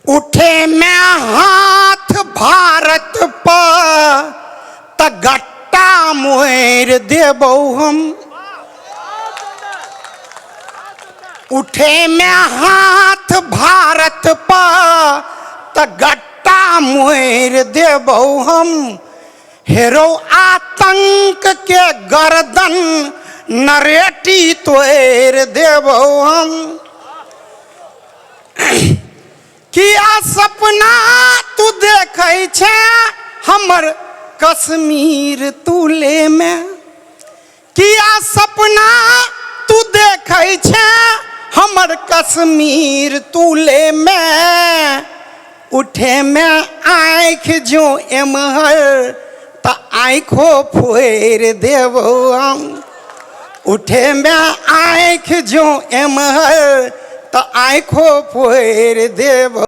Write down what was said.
उठे में हाथ भारत पर त गट्टा मोर देबो हम। उठे में हाथ भारत पर त गट्टा मोर देबो हम। हेरो आतंक के गर्दन नरेटी तोड़ देबो हम। किया सपना तू देखे छे हमर कश्मीर तुले में। किया सपना तू देखे छे हमर कश्मीर तुले में। उठे में आँख जो एमहर त आँखो फोड़ देबो हम। उठे में आँख जो एमहर त आँखो फोड़ देबो।